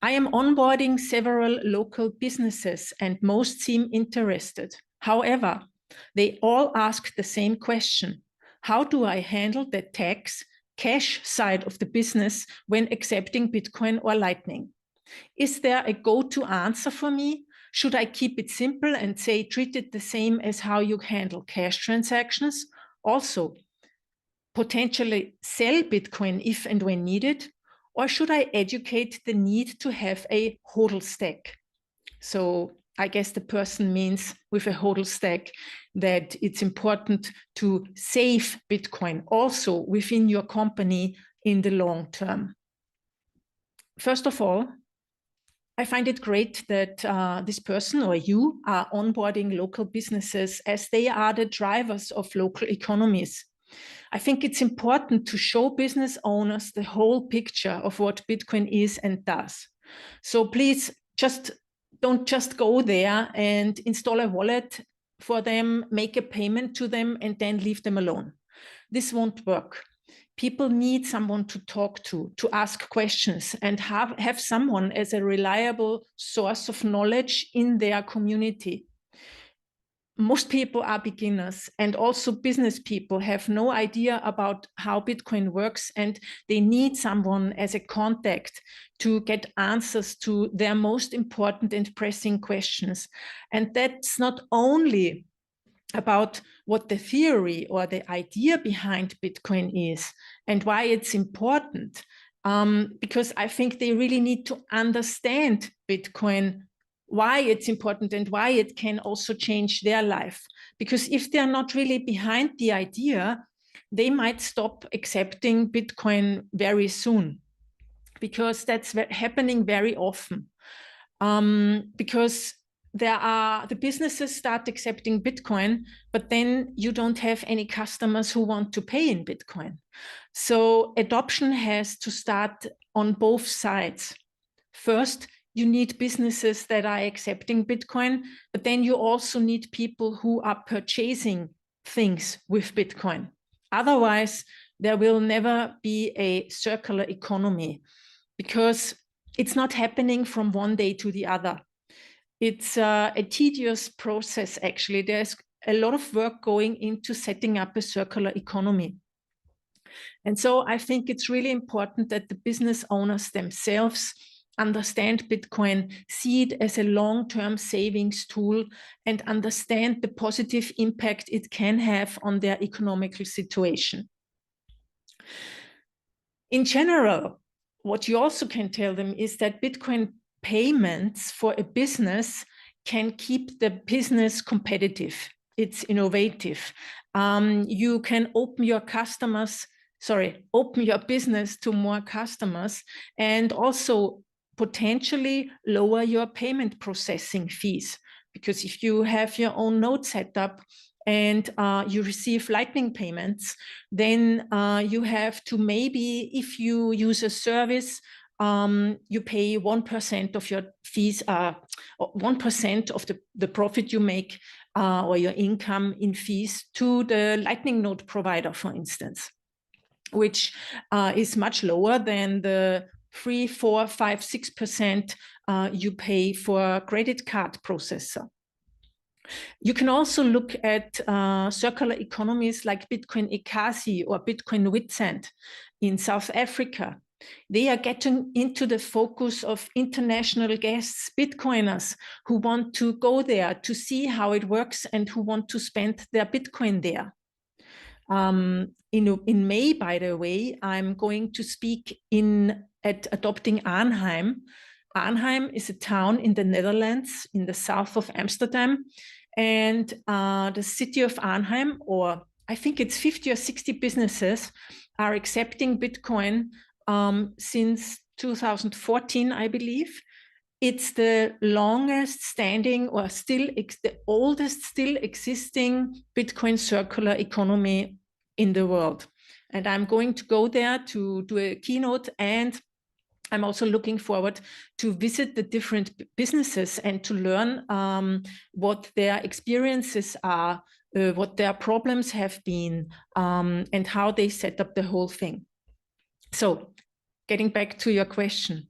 I am onboarding several local businesses and most seem interested. However, they all ask the same question. How do I handle the tax cash side of the business when accepting Bitcoin or Lightning? Is there a go-to answer for me? Should I keep it simple and say treat it the same as how you handle cash transactions? Also, potentially sell Bitcoin if and when needed? Or should I educate the need to have a hodl stack? So I guess the person means with a hodl stack that it's important to save Bitcoin also within your company in the long term. First of all, I find it great that this person or you are onboarding local businesses as they are the drivers of local economies. I think it's important to show business owners the whole picture of what Bitcoin is and does. So please don't just go there and install a wallet for them, make a payment to them, and then leave them alone. This won't work. People need someone to talk to ask questions, and have someone as a reliable source of knowledge in their community. Most people are beginners, and also business people have no idea about how Bitcoin works, and they need someone as a contact to get answers to their most important and pressing questions. And that's not only about what the theory or the idea behind Bitcoin is and why it's important, because I think they really need to understand Bitcoin, why it's important and why it can also change their life. Because if they're not really behind the idea, they might stop accepting Bitcoin very soon, because that's happening very often. Because the businesses start accepting Bitcoin, but then you don't have any customers who want to pay in Bitcoin. So adoption has to start on both sides. First, you need businesses that are accepting Bitcoin, but then you also need people who are purchasing things with Bitcoin. Otherwise, there will never be a circular economy, because it's not happening from one day to the other. It's a tedious process, actually. There's a lot of work going into setting up a circular economy. And so I think it's really important that the business owners themselves understand Bitcoin, see it as a long-term savings tool, and understand the positive impact it can have on their economical situation. In general, what you also can tell them is that Bitcoin payments for a business can keep the business competitive. It's innovative. You can open your business to more customers, and also potentially lower your payment processing fees. Because if you have your own node set up and you receive Lightning payments, then you have to, maybe if you use a service, you pay 1% of your fees, 1% of the profit you make or your income in fees to the Lightning node provider, for instance, which is much lower than the 3, 4, 5, 6% you pay for a credit card processor. You can also look at circular economies like Bitcoin Ekasi or Bitcoin Witsand in South Africa. They are getting into the focus of international guests, Bitcoiners, who want to go there to see how it works and who want to spend their Bitcoin there. In May, by the way, I'm going to speak at Adopting Arnhem. Arnhem is a town in the Netherlands, in the south of Amsterdam. And the city of Arnhem, or I think it's 50 or 60 businesses, are accepting Bitcoin since 2014, I believe. It's the longest standing, or the oldest still existing Bitcoin circular economy in the world. And I'm going to go there to do a keynote, and I'm also looking forward to visit the different businesses and to learn what their experiences are, what their problems have been, and how they set up the whole thing. So getting back to your question,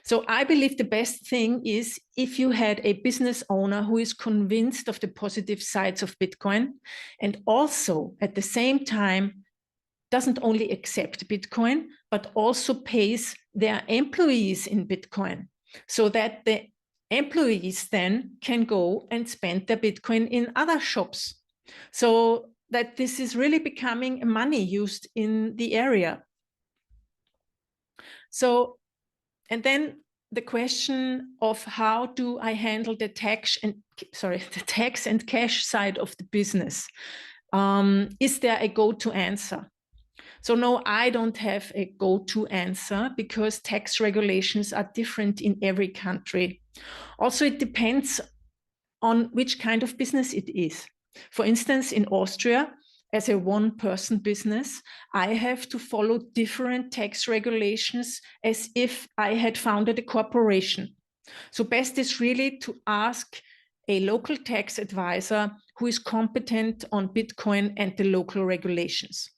So I believe the best thing is if you had a business owner who is convinced of the positive sides of Bitcoin and also at the same time doesn't only accept Bitcoin, but also pays their employees in Bitcoin so that the employees then can go and spend their Bitcoin in other shops. So that this is really becoming money used in the area. So, and then the question of how do I handle the tax and cash side of the business? Is there a go-to answer? So no, I don't have a go-to answer because tax regulations are different in every country. Also, it depends on which kind of business it is. For instance, in Austria, as a one-person business, I have to follow different tax regulations as if I had founded a corporation. So best is really to ask a local tax advisor who is competent on Bitcoin and the local regulations.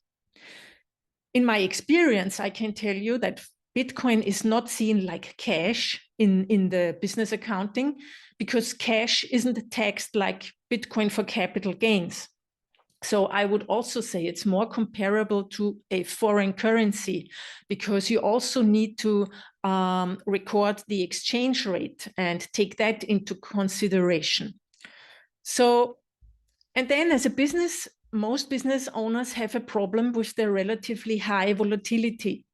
In my experience, I can tell you that Bitcoin is not seen like cash in the business accounting because cash isn't taxed like Bitcoin for capital gains. So I would also say it's more comparable to a foreign currency because you also need to record the exchange rate and take that into consideration. So, and then as a business, most business owners have a problem with the relatively high volatility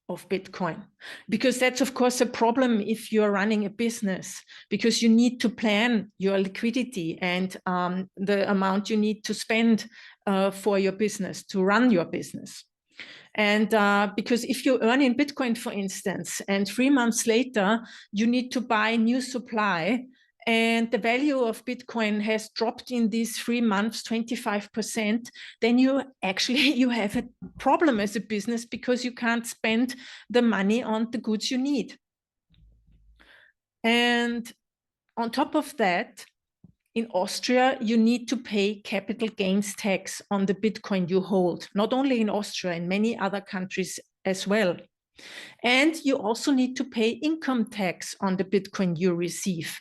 of Bitcoin, because that's of course a problem if you're running a business, because you need to plan your liquidity and the amount you need to spend for your business to run your business. And because if you earn in Bitcoin, for instance, and 3 months later, you need to buy new supply, and the value of Bitcoin has dropped in these 3 months 25%, then you have a problem as a business because you can't spend the money on the goods you need. And on top of that, in Austria, you need to pay capital gains tax on the Bitcoin you hold, not only in Austria, in many other countries as well. And you also need to pay income tax on the Bitcoin you receive.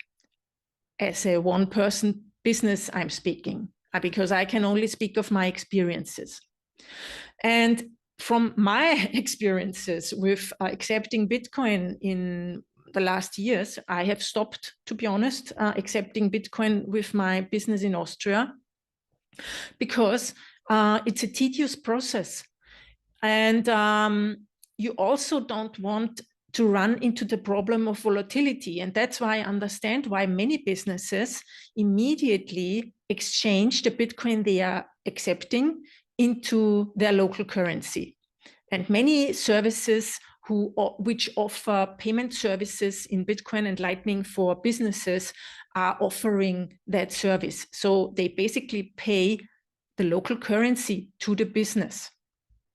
As a one-person business, I'm speaking, because I can only speak of my experiences. And from my experiences with accepting Bitcoin in the last years, I have stopped, to be honest, accepting Bitcoin with my business in Austria because it's a tedious process. And you also don't want to run into the problem of volatility. And that's why I understand why many businesses immediately exchange the Bitcoin they are accepting into their local currency. And many services which offer payment services in Bitcoin and Lightning for businesses are offering that service. So they basically pay the local currency to the business.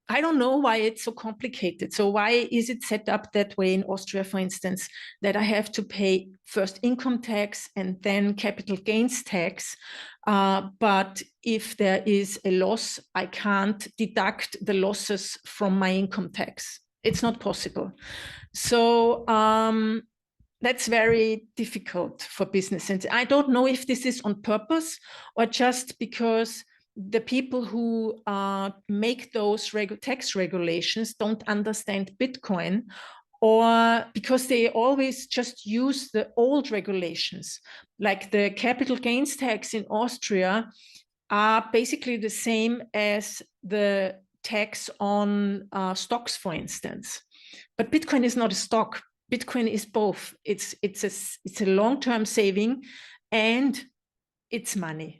I don't know why it's so complicated. So why is it set up that way in Austria, for instance, that I have to pay first income tax and then capital gains tax? But if there is a loss, I can't deduct the losses from my income tax. It's not possible. So that's very difficult for business. And I don't know if this is on purpose or just because the people who make those tax regulations don't understand Bitcoin, or because they always just use the old regulations. Like the capital gains tax in Austria are basically the same as the tax on stocks, for instance. But Bitcoin is not a stock. Bitcoin is both. It's a long-term saving and it's money.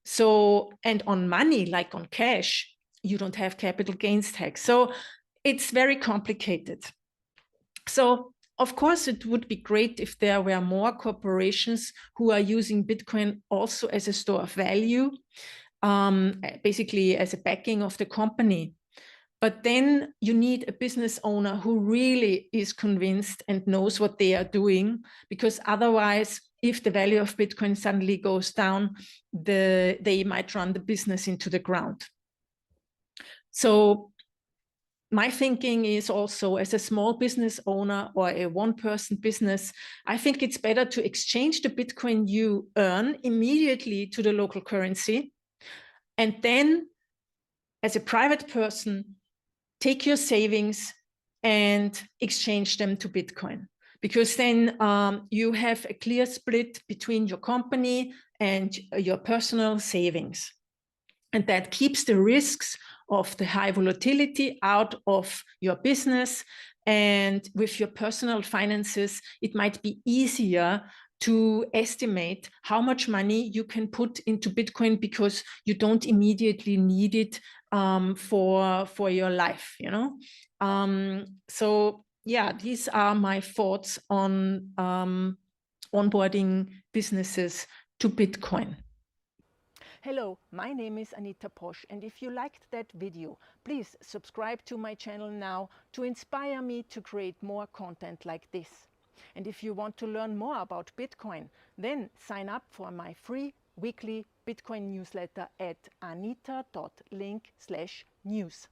So, and on money, like on cash, you don't have capital gains tax. So it's very complicated. So of course, it would be great if there were more corporations who are using Bitcoin also as a store of value, basically as a backing of the company. But then you need a business owner who really is convinced and knows what they are doing, because otherwise, if the value of Bitcoin suddenly goes down, they might run the business into the ground. So my thinking is also, as a small business owner or a one-person business, I think it's better to exchange the Bitcoin you earn immediately to the local currency, and then as a private person, take your savings and exchange them to Bitcoin. Because then you have a clear split between your company and your personal savings. And that keeps the risks of the high volatility out of your business. And with your personal finances, it might be easier to estimate how much money you can put into Bitcoin, because you don't immediately need it for your life, you know. So yeah, these are my thoughts on onboarding businesses to Bitcoin. Hello, my name is Anita Posch, and if you liked that video, please subscribe to my channel now to inspire me to create more content like this. And if you want to learn more about Bitcoin, then sign up for my free weekly Bitcoin newsletter at anita.link/news.